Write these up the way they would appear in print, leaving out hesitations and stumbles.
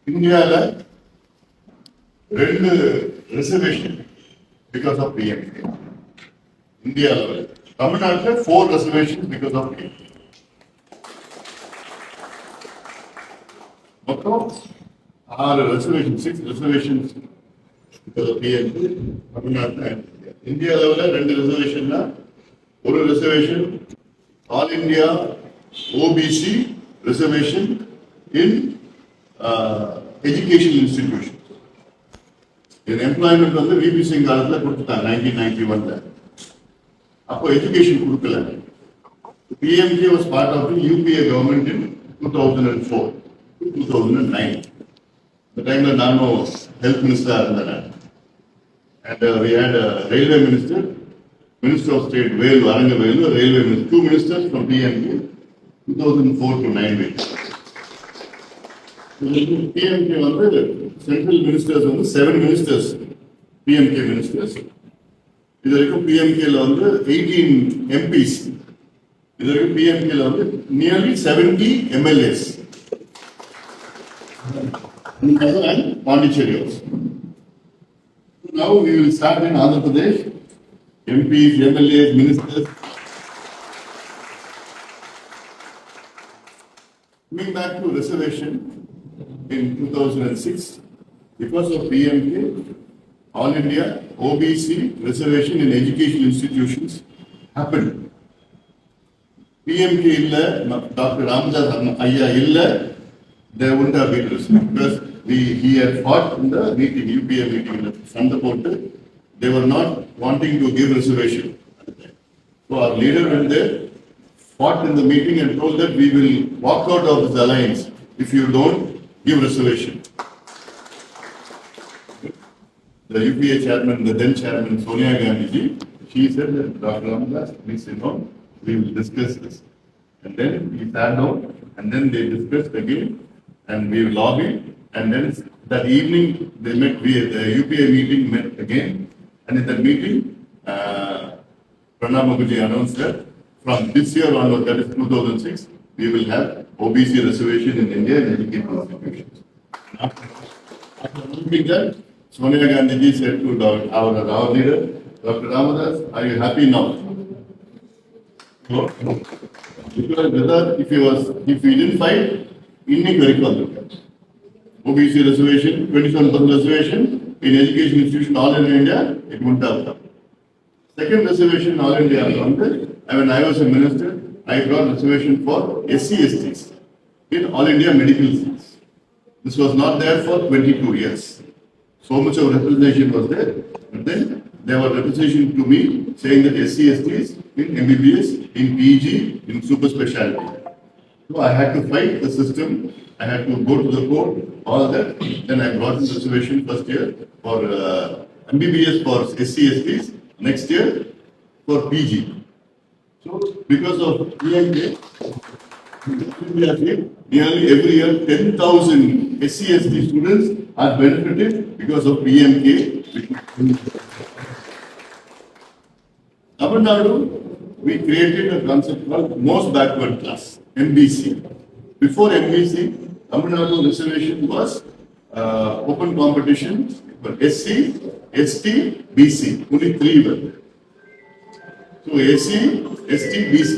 இந்தியால 2 reservation because of PMK. India level. Tamil Nadu 4 reservations because of PMK. மொத்தம் 6 reservations, 6 reservations because of PMK. Tamil Nadu. India level 2 reservation ஒரு reservation All India OBC reservation in educational institutions. In employment வந்து VP Singh காலத்துல கொடுத்துட்டாங்க 1991ல. அப்போ education கொடுக்கல. PMK was part of the UPA government in 2004 to 2009. The டைம்ல நானும் health மினிஸ்டரா இருந்தேன். And we had a railway minister, Minister of State Velu, Aranga Velu, railway minister, 2 ministers from PMK 2004 to 9. PMK வந்து central ministers வந்து 7 ministers PMK ministers. இது வரைக்கும் PMK ல வந்து 18 MPs. இது வரைக்கும் PMK ல வந்து nearly 70 MLAs. And Pondicherry also. Now we will start in Andhra Pradesh. MPs, MLAs, ministers. Coming back to reservation. In 2006, because of PMK, All India OBC reservation in educational institutions happened. PMK illa, Dr. Ramadas Ayya illa, there wouldn't have been reservation because he had fought in the meeting, UPA meeting, from the port. They were not wanting to give reservation. So our leader went there, fought in the meeting and told that we will walk out of this alliance if you don't give reservation. The UPA chairman, the then chairman Sonia Gandhi ji, she said that Dr. Ramadas, please sit down, we will discuss this. And then we sat down and then they discussed again and we lobbied and then that evening they met, the UPA meeting met again and in that meeting Pranab Mukherjee announced that from this year onward, that is 2006, we will have OBC reservation in India in educational institutions. After moving that, Sonia Gandhi ji said to our leader, Dr. Ramadas, are you happy now? No. Because whether if he didn't fight, இன்னைக்கு வரைக்கும் வந்திருக்காரு. OBC reservation, 27% reservation in education institution all in India, it wouldn't have come. Second reservation all India, when I was a minister, I brought reservation for SC/STs in all India medical seats. This was not there for 22 years. So much of representation was there, but then there was representation to me saying that SC/STs in MBBS, in PG, in super specialty. So I had to fight the system. I had to go to the court, all that. Then I brought the reservation first year for MBBS for SC/STs, next year for PG. So because of PMK, nearly every year 10,000 SC/ST students are benefited because of PMK. Tamil Nadu, we created a concept called most backward class, MBC. Before MBC, Tamil Nadu reservation was open competition for SC, ST, BC. Only 3 were. So AC, ST, BC.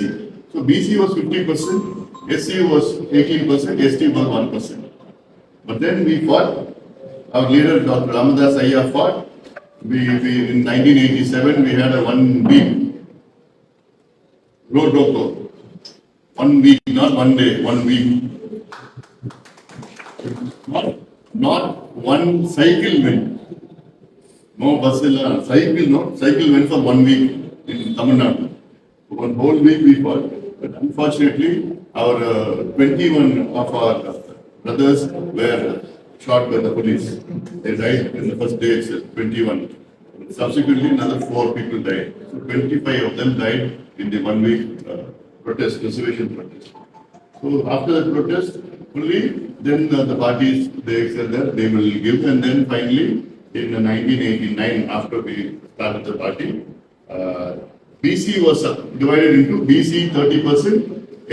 So BC was 50%, SC was 18%, ST was 1%. But then we fought, our leader Dr. Ramadas Ayya fought. We in 1987 we had a 1 week road roko. 1 week, not 1 day, 1 week. Not one cycle went. No bus, cycle went for 1 week. In Tamil Nadu. One whole week we fought, but unfortunately, our 21 of our brothers were shot by the police. They died in the first day itself, 21. Subsequently, another 4 people died. So 25 of them died in the 1 week protest, reservation protest. So after the protest, only then the parties they said that they will give, and then finally in 1989, after we started the party. BC was divided into BC 30%,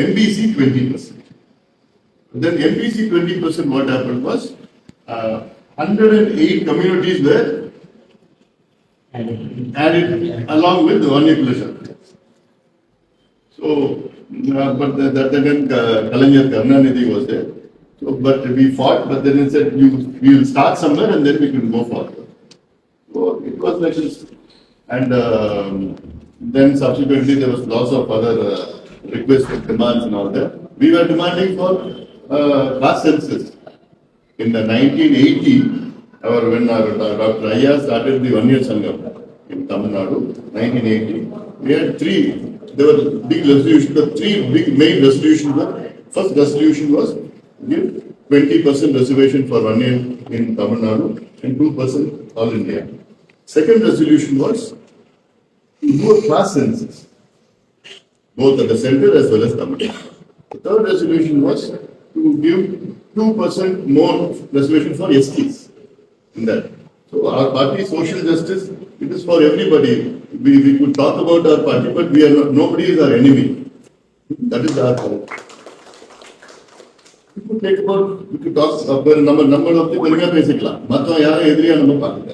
MBC 20%. Then MBC 20%, what happened was 108 communities were added along with the one population. So, but that then Kalanyar Karnanidhi was there. So, but we fought, but then it said we will start somewhere and then we can go forward. So it was like this, and then subsequently there was lots of other requests and demands and all that. We were demanding for caste census. In the 1980, when Dr. Ayya started the One-Year Sangam in Tamil Nadu, 1980, we had three. There were big resolutions. The three big main resolutions were: first resolution was give 20% reservation for 1 year in Tamil Nadu and 2% all India. Second resolution was to do a class census, both at the center as well as Tamil Nadu. The third resolution was to give 2% more reservation for STs in that. So our party, social justice, it is for everybody. We could talk about our party, but we are not, nobody is our enemy. That is our point. We could take about, we could talk about number of the பெருமையா பேசிக்கலாம். மத்தவங்க யாரும் எதிரியா நம்ம பார்க்கல.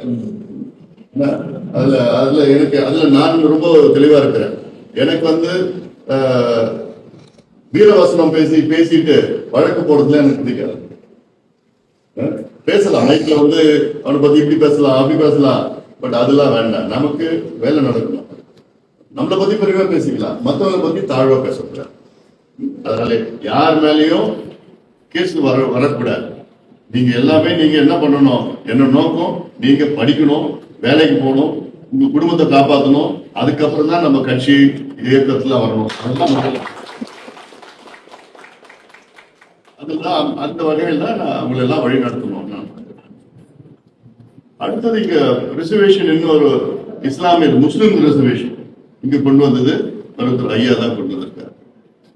அதுல நான் ரொம்ப தெளிவா இருக்கிறேன். எனக்கு வீரவசனம் பேசிட்டு வழக்கு போடுறதுல எனக்கு பிடிக்காது. பேசலாம் மைக்ல அவனை பத்தி இப்படி பேசலாம் அப்படி பேசலாம், பட் அதெல்லாம் வேண்டாம். நமக்கு வேலை நடக்கணும். நம்மளை பத்தி பெருமையா பேசிக்கலாம், மற்றவங்களை பத்தி தாழ்வா பேசக்கூடாது. அதனால யார் மேலேயும் கேஸ் வரக்கூடாது. நீங்க எல்லாமே நீங்க என்ன பண்ணணும், என்ன நோக்கம், நீங்க படிக்கணும், வேலைக்கு போகணும், உங்க குடும்பத்தை காப்பாற்றணும். அதுக்கப்புறம் தான் நம்ம கட்சி இயக்கத்துல வரணும். அதுதான் அந்த வகையில் தான் அவங்களை எல்லாம் வழி நடத்தணும். அடுத்தது இங்க ரிசர்வேஷன், இன்னொரு இஸ்லாமிய முஸ்லிம் ரிசர்வேஷன் இங்க கொண்டு வந்தது மருத்துவர் ஐயா தான் கொண்டு வந்திருக்காரு,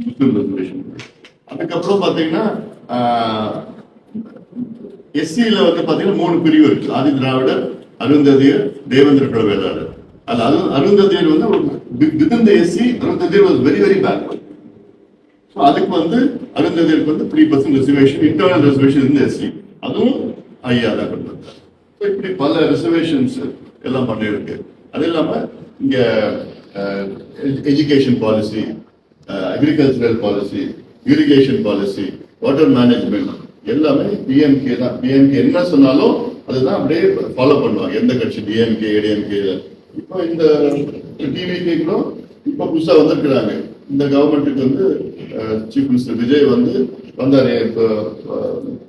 முஸ்லிம் ரிசர்வேஷன். அதுக்கப்புறம் பாத்தீங்கன்னா எஸ்சியில பாத்தீங்கன்னா 3 பிரிவு இருக்கு: ஆதி திராவிடர், அருந்ததியர், தேவேந்திர குல வேளாளர். அது Arunthathiyar within the SC, Arunthathiyar was very very backward. So அதுக்கு அருந்ததியருக்கு 3% ரிசர்வேஷன், இன்டர்னல் ரிசர்வேஷன் இந்த எஸ்சி, அதுவும் ஐயா தான் கொண்டு வந்தார். இப்படி பல ரிசர்வேஷன்ஸ் எல்லாம் பண்ணிருக்கு. அது இல்லாம இங்க education policy, agricultural policy, irrigation policy, water management எல்லாமே பிஎம்கே தான். பிஎம்கே என்ன சொன்னாலும் அதுதான் அப்படியே ஃபாலோ பண்ணுவாங்க. எந்த கட்சி, டிஎம்கே, ஏடிஎம்கே. இப்போ இந்த டிவிகே கூட இப்போ புதுசா வந்திருக்கிறாங்க. இந்த கவர்மெண்ட்டுக்கு சீஃப் மினிஸ்டர் விஜய் வந்தாரு. இப்போ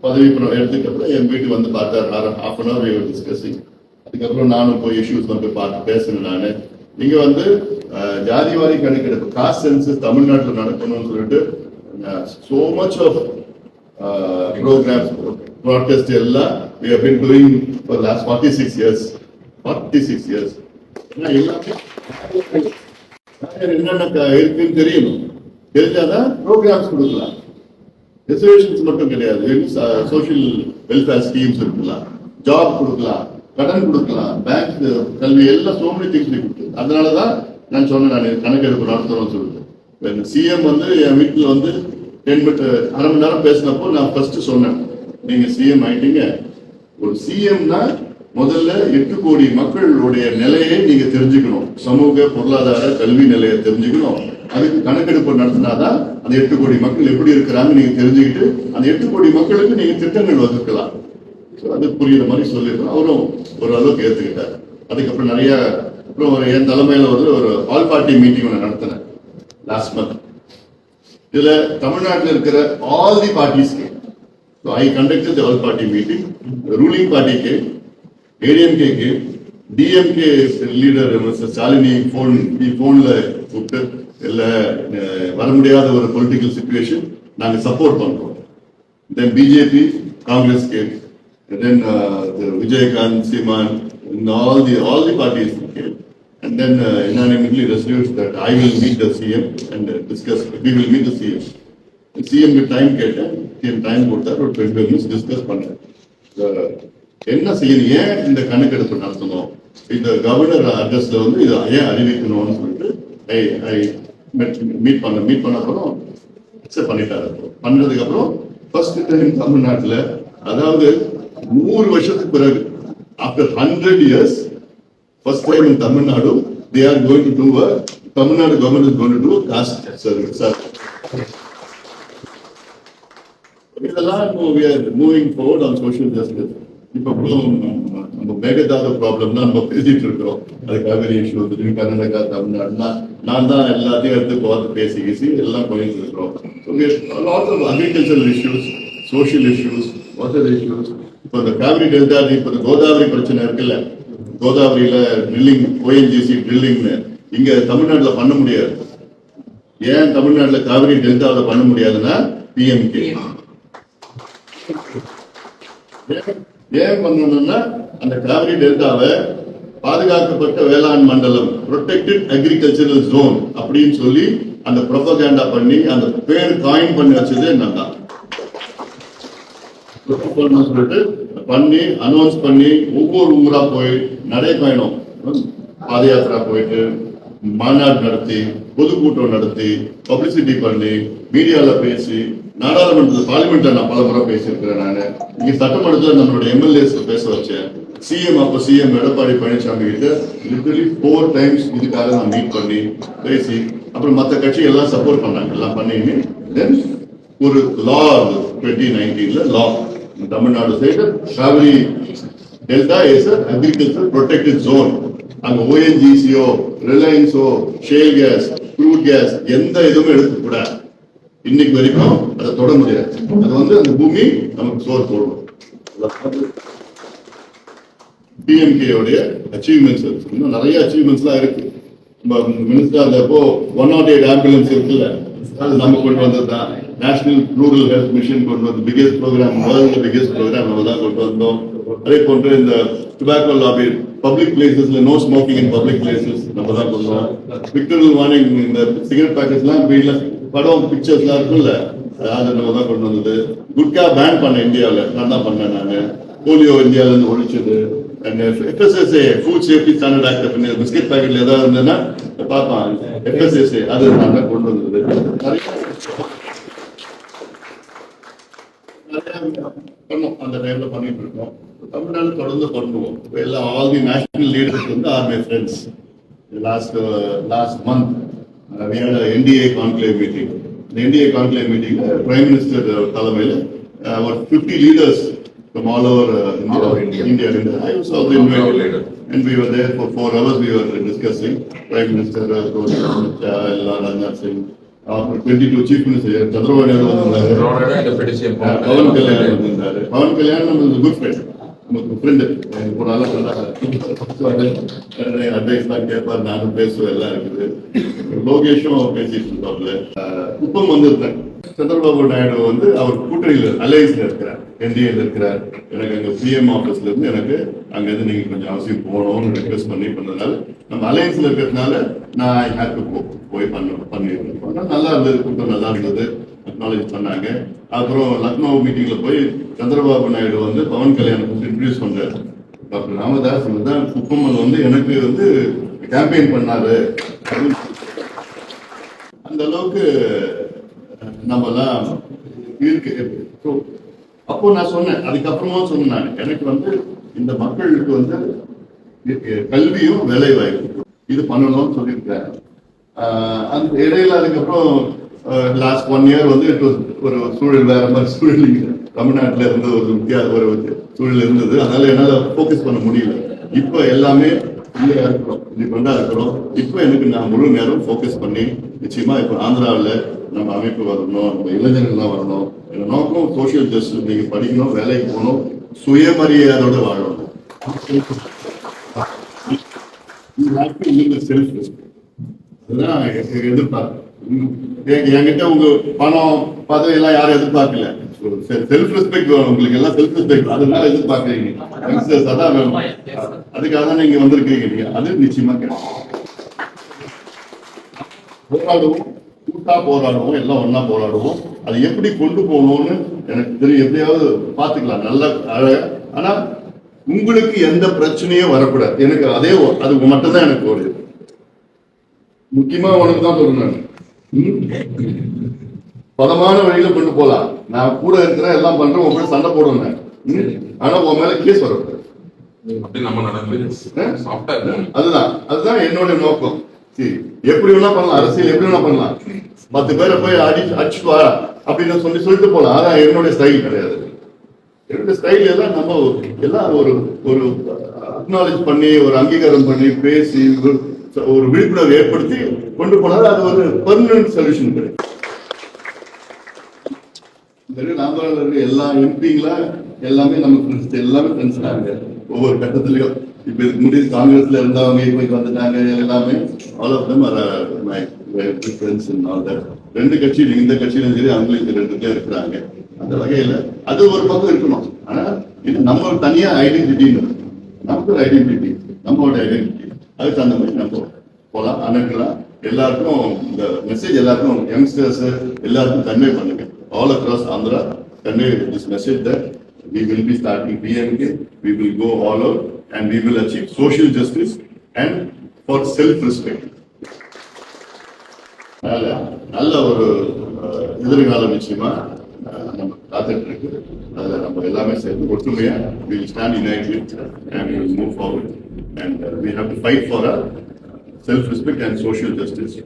பதவி எடுத்துக்கப்புறம் என் வீட்டுக்கு பார்த்தாரு. half an hour discussing. அதுக்கப்புறம் நானும் போய் இஷ்யூஸ் பார்த்து பேசுறேன். நானு நீங்க ஜாதிவாரி கணக்கெடுப்பு, காஸ்ட் சென்சஸ் தமிழ்நாட்டில் நடக்கணும்னு சொல்லிட்டு so much of programs, broadcast எல்லாம் we have been doing for the last 46 years. 46 years. எல்லாமே என்னென்ன இருக்குன்னு தெரியணும். தெரிஞ்சாதான் ப்ரோக்ராம்ஸ் கொடுக்கலாம். ரிசர்வேஷன்ஸ் மட்டும் கிடையாது, சோஷியல் வெல்ஃபேர் ஸ்கீம்ஸ் இருக்கலாம், ஜாப் கொடுக்கலாம், கடன் கொடுக்கலாம், பேங்க் கல்வி எல்லாம் சோ மெனி திங்ஸ் கொடுத்து. அதனாலதான் நான் சொன்னேன், நான் கணக்கெடுப்பு நடத்துறோம்னு சொல்லிட்டு. சிஎம் என் வீட்டில் 1/2 மணி நேரம் பேசினப்போ நான் ஃபர்ஸ்ட் சொன்னேன், நீங்க சிஎம் ஆயிட்டீங்க. ஒரு சிஎம்னா முதல்ல 8 கோடி மக்களுடைய நிலையை நீங்க தெரிஞ்சுக்கணும். சமூக பொருளாதார கல்வி நிலையை தெரிஞ்சுக்கணும். அதுக்கு கணக்கெடுப்பு நடத்தினாதான் அந்த 8 கோடி மக்கள் எப்படி இருக்கிறாங்க நீங்க தெரிஞ்சுக்கிட்டு அந்த 8 கோடி மக்களுக்கு நீங்க திட்டங்கள் வகுக்கலாம். அது புரியுற மாதிரி சொல்லிருக்கோம். அவரும் ஒரு அளவுக்கு ஏத்துக்கிட்டார். அதுக்கப்புறம் நிறைய அப்புறம் என் தலைமையில ஒரு ஆல் பார்ட்டி மீட்டிங் ஒன்று நடத்தினேன் லாஸ்ட் மந்த். இதுல தமிழ்நாட்டில் இருக்கிற all the parties game. So I conducted the all party meeting. The ruling party came, ADMK came, DMK leader Mr. Shalini போன்ல கூப்பிட்டு இல்ல வர முடியாத ஒரு பொலிட்டிக்கல் சிச்சுவேஷன், நாங்க சப்போர்ட் பண்றோம். Then BJP, Congress came, and then Vijaykanth, Seeman, and all the parties came, and then unanimously resolved that I will meet the CM and discuss. We will meet the CM. CM time கேட்டேன், CM time கொடுத்தார். ஒரு 20 minutes discuss பண்ணேன். என்ன செய்யணும், ஏன் இந்த கணக்கெடுப்பு நடத்தணும், இந்த கவர்னர் அட்ரஸ்ல இதை ஏன் அறிவிக்கணும்னு சொல்லிட்டு மீட் பண்ண அப்புறம் அக்செப்ட் பண்ணிட்டாரு. பண்ணதுக்கு அப்புறம் ஃபர்ஸ்ட் டைம் தமிழ்நாட்டில், அதாவது 100 வருஷத்துக்கு பிறகு after 100 years first time in Tamil Nadu they are going to do a Tamil Nadu government is going to do a caste service. இதெல்லாம் we are moving forward on social justice. இப்போ நம்ம மேகதாது ப்ராப்ளம்னா நம்ம பேசிட்டு இருக்கிறோம். அது காவிரி இஷ்யூ வந்து கர்நாடகா தமிழ்நாடு நான் தான் எல்லாத்தையும் எடுத்து பார்த்து பேசி எல்லாம் போயிட்டு இருக்கிறோம். So we have a lot of agricultural issues, social issues, water issues. இப்போ இந்த காவிரி டெல்டா இப்போ கோதாவரி பிரச்சனை இருக்குல்ல, கோதாவரியில ட்ரில்லிங் ONGC ட்ரில்லிங்னு இங்க தமிழ்நாட்டுல பண்ண முடியாது. ஏன் தமிழ்நாட்டுல காவிரி டெல்டாவில் பண்ண முடியாதுன்னா PMK. ஏன் பண்ணணும்னா அந்த காவிரி டெல்டாவை பாதுகாக்கப்பட்ட வேளாண் மண்டலம் ப்ரொடெக்டட் அக்ரிகல்ச்சரல் ஜோன் அப்படின்னு சொல்லி அந்த ப்ரொபகேண்டா பண்ணி அந்த பேர் காயின் பண்ணி வச்சதே நான் தான். சொல்லிட்டு பண்ணி அனௌன்ஸ் பண்ணி ஒவ்வொரு ஊரா போய் நடைபயணம் பாத யாத்திரா போயிட்டு மாநாடு நடத்தி பொதுக்கூட்டம் நடத்தி பப்ளிசிட்டி பண்ணி மீடியால பேசி நாடாளுமன்றத்தில் பார்லிமெண்ட்ல நான் பல முறை பேசியிருக்கிறேன். நான் இங்க சட்டமன்றத்தில் நம்மளுடைய MLAs பேச வச்சேன். சிஎம் எடப்பாடி பழனிசாமி கிட்ட லிட்டரலி 4 times இதுக்காக நான் மீட் பண்ணி பேசி அப்புறம் மற்ற கட்சி எல்லாம் சப்போர்ட் பண்ணாங்க. எல்லாம் பண்ணி தென் ஒரு லா 2019 லா Tamil Nadu side Kaveri delta is agriculture protected zone. அங்க ONGCO ரிலையன்ஸோ shale case crude case எந்த இதுவும் எடுக்கக்கூடாது. இன்னைக்கு வரைக்கும் அதை தொட முடியாது. அது வந்து அந்த பூமி நமக்கு சோறு போடணும். PMK உடைய அச்சீவ்மெண்ட்ஸ் இன்னும் நிறைய அச்சீவ்மெண்ட்ஸ்லாம் இருக்கு. மினிஸ்டர் இப்போ 108 ஆம்புலன்ஸ் இருக்குல்ல, அது நம்ம கொண்டு வந்ததுதான். நேஷனல் ரூரல் ஹெல்த் மிஷன் கொண்டு வந்து biggest programme, world biggest programme நம்ம தான் கொண்டு வந்தோம். அதே போன்று இந்த டுபாக்கோ லாபி பப்ளிக் பிளேசஸ்ல no smoking in public places நம்ம தான் கொண்டு வந்தோம். விக்டரல் வார்னிங் இந்த சிகரெட் பேக்கெட்ஸ்லாம் வீட்டுல படம் பிக்சர்ஸ்லாம் இருக்குல்ல, அதை நம்ம தான் கொண்டு வந்தது. குட்கா பேன் பண்ண இந்தியாவில் நான் தான் பண்ணேன். நான் போலியோ இந்தியாவில இருந்து ஒழிச்சது. FSSA food safety standard act biscuit பேக்கெட்ல ஏதாவது இருந்ததுன்னா பார்ப்பான். FSSA அது நான் தான் கொண்டு வந்தது. பண்ணோம், அந்த டைம்ல பண்ணிட்டு இருக்கோம். தமிழ்நாடு தொடர்ந்து பண்ணுவோம். எல்லாம் ஆல் தி நேஷனல் லீடர்ஸ் வந்து R my friends. Last month we had an NDA conclave meeting. The NDA conclave meeting, Prime Minister தலைமையில் about 50 leaders from all over India. I was also invited, and we were there for 4 hours. We were discussing Prime Minister Rajnath Singh, 22 Chief Minister Chandrababu Naidu வந்தாரு, Pawan Kalyan was a good friend. Advice தான் கேட்பார், நானும் பேசுவேன், எல்லாம் இருக்குது. லோகேஷும் பேசிட்டு இருந்தோம்ல. குப்பம் வந்திருந்தேன். சந்திரபாபு நாயுடு வந்து அவர் கூட்டணியில் அலையன்ஸ்ல இருக்கிறார், NDAல இருக்கிறார். எனக்கு அங்க PM ஆபீஸ்ல இருந்து எனக்கு அங்க இருந்து நீங்க கொஞ்சம் அவசியம் போகணும்னு ரெக்வெஸ்ட் பண்ணதுனால நம்ம அலையன்ஸ்ல இருக்கிறதுனால நான் ஹேப்பி போய் பண்ணிருந்தேன். நல்லா இருந்தது, கூட்டம் நல்லா இருந்தது, அக்னாலேஜ் பண்ணாங்க. அப்புறம் லக்னோ மீட்டிங்ல போய் சந்திரபாபு நாயுடு வந்து பவன் கல்யாணம் இன்ட்ரடியூஸ் பண்றாரு. டாக்டர் ராமதாஸ் தான் குப்பம்மல் வந்து எனக்கு வந்து கேம்பெயின் பண்ணாரு. அந்த அளவுக்கு நம்ம எல்லாம் இருக்கு. அப்போ நான் சொன்னேன், அதுக்கப்புறமா சொன்னேன், எனக்கு வந்து இந்த மக்களுக்கு வந்து கல்வியும் வேலை வாய்ப்பு இது பண்ணணும்னு சொல்லியிருக்கேன். அந்த இடையில அதுக்கப்புறம் லாஸ்ட் 1 year வந்து ஒரு சூழல் வேற மாதிரி சூழல் தமிழ்நாட்டில் இருந்து ஒரு சூழல் இருந்தது. அதனால என்னால போக்கஸ் பண்ண முடியல. இப்ப எல்லாமே இல்லையா இருக்கிறோம், டிஃபரெண்டா இருக்கிறோம். இப்ப எனக்கு நான் முழு நேரம் போக்கஸ் பண்ணி நிச்சயமா இப்ப ஆந்திராவில் நம்ம அமைப்பு வரணும், நம்ம இளைஞர்கள்லாம் வரணும். என்னோட நோக்கம் சோசியல் ஜஸ்டிஸ். நீங்க படிக்கணும், வேலைக்கு போகணும், சுயமரியாதையோட வாழணும். செல்ஃப் ரெஸ்பெக்ட் அதுதான் எதிர்பார்க்க. என்கிட்ட உங்க பணம் பதவி எல்லாம் யாரும் எதிர்பார்க்கல. செல்ஃப் ரெஸ்பெக்ட் வேணும் உங்களுக்கு, எல்லாம் செல்ஃப் ரெஸ்பெக்ட். அதனால எதிர்பார்க்கறீங்க, அதான் வேணும். அதுக்காக தான் நீங்க வந்திருக்கீங்க. அது நிச்சயமா கிடைக்கும். போராடுவோம், கூட்டா போராடுவோம், எல்லாம் ஒன்னா போராடுவோம். அதை எப்படி கொண்டு போகணும்னு எனக்கு தெரியும். எப்படியாவது பாத்துக்கலாம் நல்ல அழகா. ஆனா உங்களுக்கு எந்த பிரச்சனையும் வரக்கூடாது. எனக்கு அதே அது மட்டும்தான் எனக்கு ஒரு முக்கியமா உனக்கு தான் சொல்றேன். பதமான வழியில கொண்டு போலாம். நான் கூட இருக்கிறேன், எல்லாம் பண்றேன், உங்க சண்டை போடுவேன். ஆனா உன் மேல கேஸ் வரும். அப்படி நம்ம நடந்து சாஃப்டா இருக்கும். அதுதான் என்னோட நோக்கம். சரி, எப்படி வேணா பண்ணலாம், அரசியல் எப்படி வேணா பண்ணலாம். 10 பேரை போய் அடிச்சுட்டு வா அப்படின்னு சொல்லிட்டு போலாம். அதான் என்னுடைய ஸ்டைல் கிடையாது. என்னுடைய ஸ்டைல் எல்லாம் நம்ம எல்லாம் ஒரு அக்னாலேஜ் பண்ணி, ஒரு அங்கீகாரம் பண்ணி, பேசி, ஒரு விழிப்புணர்வு ஏற்படுத்தி கொண்டு போனாலும் அது ஒரு பெர்மனன்ட் சொல்யூஷன் கிடையாது. நாம எல்லா எம்பிங்களா எல்லாமே நம்ம எல்லாமே ஃப்ரெண்ட்ஸ் நாங்க. ஒவ்வொரு கட்டத்திலயும் இப்ப இதுக்கு முன்னாடி காங்கிரஸ்ல இருந்தவங்க இப்ப வந்துட்டாங்க. எல்லாமே all of them are my friends in all that. 2 கட்சியில, இந்த கட்சியிலும் சரி, அவங்களுக்கு 2 பேர் இருக்கிறாங்க. அந்த வகையில அது ஒரு பக்கம் இருக்கணும். ஆனா இது நம்ம தனியா ஐடென்டிட்டின்னு, நமக்கு ஒரு ஐடென்டிட்டி, நம்மளோட ஐடென்டிட்டி. அதுக்கு அந்த மாதிரி நம்ம போலாம், அணுகலாம். எல்லாருக்கும் இந்த மெசேஜ் எல்லாருக்கும் யங்ஸ்டர்ஸ் எல்லாருக்கும் கன்வே பண்ணுங்க. All across Andhra, convey this message that we will be starting PMK, we will go all out and we will achieve social justice and for self-respect. நல்ல ஒரு எதிர்காலம் நிச்சயமா நம்ம காத்துட்டு இருக்கு. அதுல நம்ம எல்லாமே சேர்ந்து ஒற்றுமையா we will stand united and we will move forward and we have to fight for our self-respect and social justice.